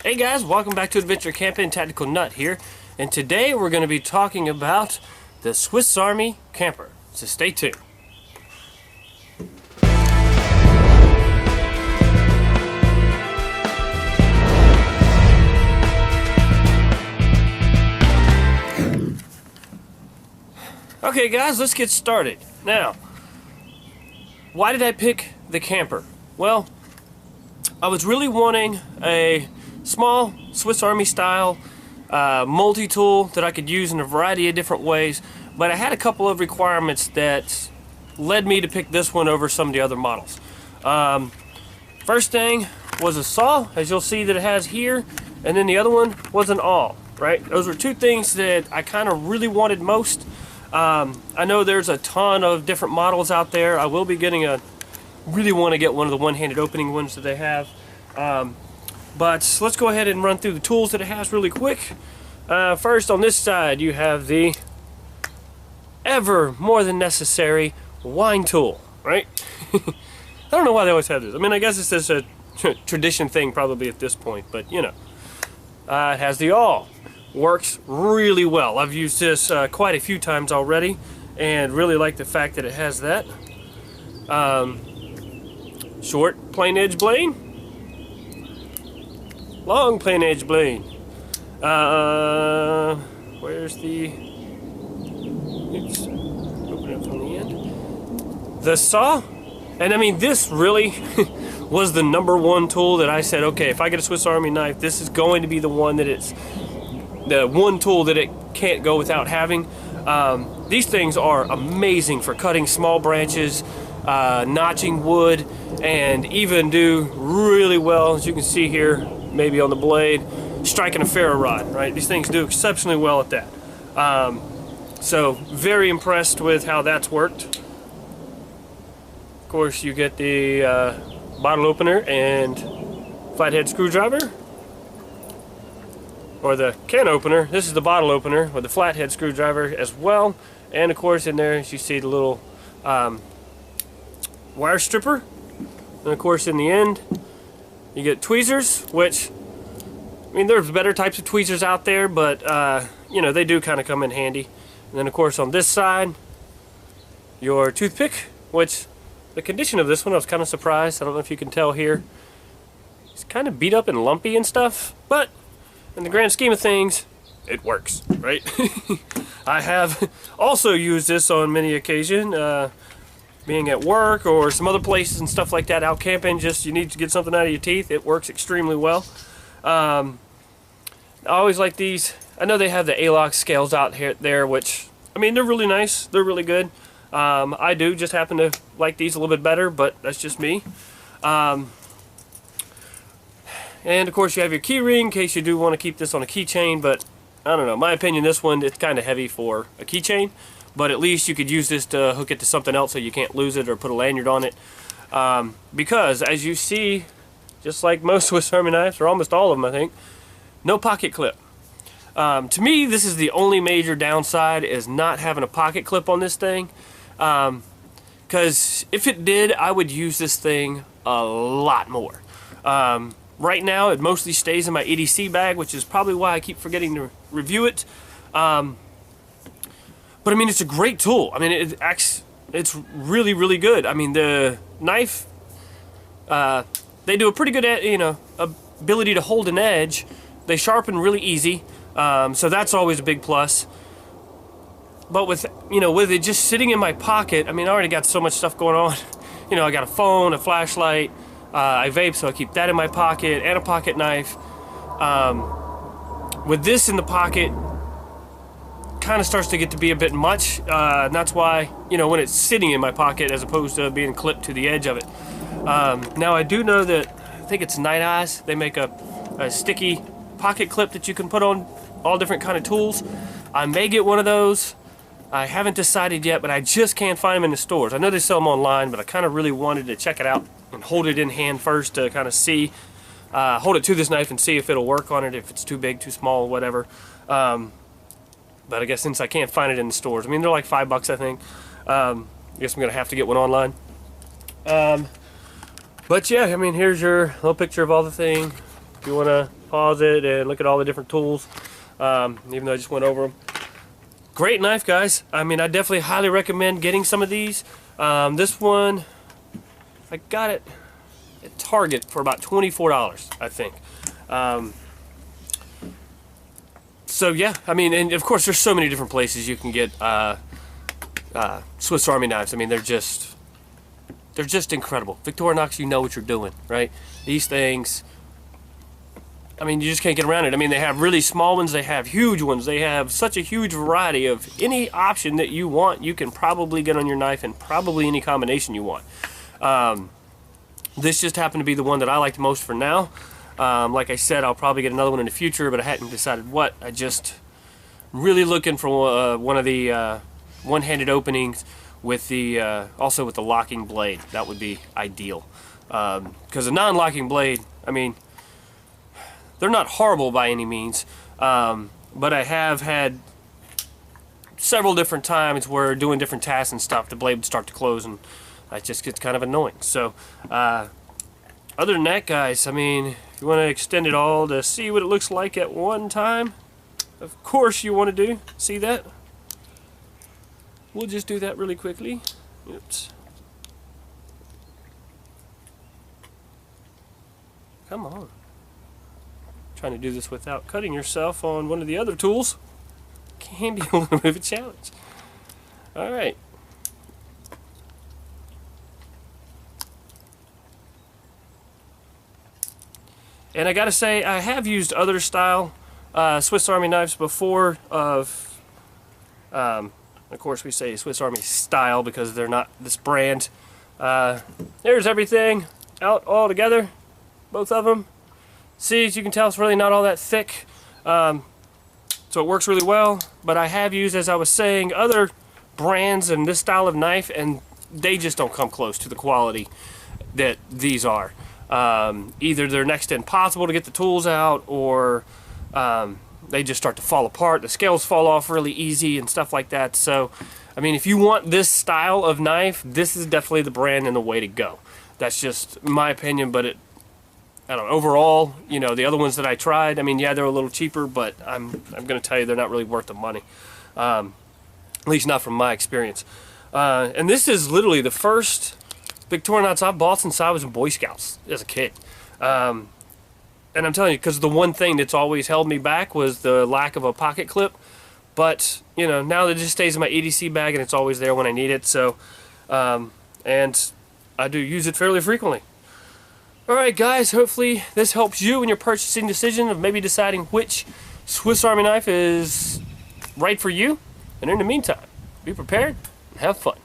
Hey guys, welcome back to Adventure Camping. Tactical Nut here, and today we're going to be talking about the Swiss Army camper, so stay tuned. Okay guys, let's get started. Now, why did I pick the camper? Well, I was really wanting a small Swiss Army style multi-tool that I could use in a variety of different ways, but I had a couple of requirements that led me to pick this one over some of the other models. First thing was a saw, as you'll see that it has here, and then the other one was an awl, right? Those were two things that I kind of really wanted most. I know there's a ton of different models out there. I will be getting really want to get one of the one-handed opening ones that they have. But let's go ahead and run through the tools that it has really quick. First, on this side, you have the ever more than necessary wine tool, right? I don't know why they always have this. I mean, I guess it's just a tradition thing probably at this point, but you know. It has the awl. Works really well. I've used this quite a few times already and really like the fact that it has that. Short plain edge blade. Long plain edge blade. Where's the... Oops. Open it from the end. The saw. And I mean, this really was the number one tool that I said, okay, if I get a Swiss Army knife, this is going to be the one that it's... the one tool that it can't go without having. These things are amazing for cutting small branches, notching wood, and even do really well, as you can see here, maybe on the blade, striking a ferro rod, right? These things do exceptionally well at that. So very impressed with how that's worked. Of course, you get the bottle opener and flathead screwdriver, or the can opener. This is the bottle opener with the flathead screwdriver as well. And of course in there, as you see, the little wire stripper. And of course in the end, you get tweezers, which, I mean, there's better types of tweezers out there, but you know, they do kind of come in handy. And then of course on this side, your toothpick, which the condition of this one, I was kind of surprised. I don't know if you can tell here. It's kind of beat up and lumpy and stuff, but in the grand scheme of things, it works, right? I have also used this on many occasions, being at work or some other places and stuff like that, out camping, just you need to get something out of your teeth. It works extremely well. I always like these. I know they have the A-lock scales out here there, which, I mean, they're really nice. They're really good. I do just happen to like these a little bit better, but that's just me. And of course you have your key ring in case you do want to keep this on a keychain, but I don't know, my opinion, this one, it's kind of heavy for a keychain, but at least you could use this to hook it to something else so you can't lose it or put a lanyard on it. Because as you see, just like most Swiss Army knives, or almost all of them I think, no pocket clip. To me, this is the only major downside, is not having a pocket clip on this thing. Because if it did, I would use this thing a lot more. Right now, it mostly stays in my EDC bag, which is probably why I keep forgetting to review it. But I mean, it's a great tool. I mean, it's really, really good. I mean, the knife, they do a pretty good, you know, ability to hold an edge. They sharpen really easy, so that's always a big plus. But with, you know, with it just sitting in my pocket, I mean, I already got so much stuff going on. You know, I got a phone, a flashlight. I vape, so I keep that in my pocket, and a pocket knife. With this in the pocket, kind of starts to get to be a bit much, and that's why, you know, when it's sitting in my pocket as opposed to being clipped to the edge of it. Now I do know that, I think it's Night Eyes, they make a sticky pocket clip that you can put on all different kind of tools. I may get one of those. I haven't decided yet, but I just can't find them in the stores. I know they sell them online, but I kind of really wanted to check it out and hold it in hand first to kind of see, hold it to this knife and see if it'll work on it, if it's too big, too small, whatever. But I guess since I can't find it in the stores, I mean, they're like $5, I think. I guess I'm gonna have to get one online. But yeah, I mean, here's your little picture of all the thing. if you want to pause it and look at all the different tools, even though I just went over them. Great knife, guys. I mean, I definitely highly recommend getting some of these. This one, I got it at Target for about $24, I think. So yeah, I mean, and of course there's so many different places you can get Swiss Army knives. I mean, they're just incredible. Victorinox, you know what you're doing, right? These things, I mean, you just can't get around it. I mean, they have really small ones, they have huge ones, they have such a huge variety of any option that you want. You can probably get on your knife in probably any combination you want. This just happened to be the one that I like the most for now. Like I said, I'll probably get another one in the future, but I hadn't decided what. I just really looking for one of the one-handed openings with the also with the locking blade. That would be ideal, because a non-locking blade, I mean, they're not horrible by any means, but I have had several different times where doing different tasks and stuff, the blade would start to close, and it just gets kind of annoying. So other than that, guys, I mean, if you want to extend it all to see what it looks like at one time, of course you want to do. See that? We'll just do that really quickly. Oops. Come on. Trying to do this without cutting yourself on one of the other tools can be a little bit of a challenge. Alright. And I gotta say, I have used other style Swiss Army knives before. Of course, we say Swiss Army style because they're not this brand. There's everything out all together, both of them. See, as you can tell, it's really not all that thick, so it works really well. But I have used, as I was saying, other brands and this style of knife, and they just don't come close to the quality that these are. Either they're next to impossible to get the tools out, or they just start to fall apart. The scales fall off really easy and stuff like that. So, I mean, if you want this style of knife, this is definitely the brand and the way to go. That's just my opinion, but I don't know, overall, you know, the other ones that I tried, I mean, yeah, they're a little cheaper, but I'm going to tell you they're not really worth the money. At least not from my experience. And this is literally the first Victorinox I bought since I was in Boy Scouts as a kid. And I'm telling you, because the one thing that's always held me back was the lack of a pocket clip. But, you know, now it just stays in my EDC bag and it's always there when I need it. So, and I do use it fairly frequently. Alright guys, hopefully this helps you in your purchasing decision of maybe deciding which Swiss Army knife is right for you. And in the meantime, be prepared and have fun.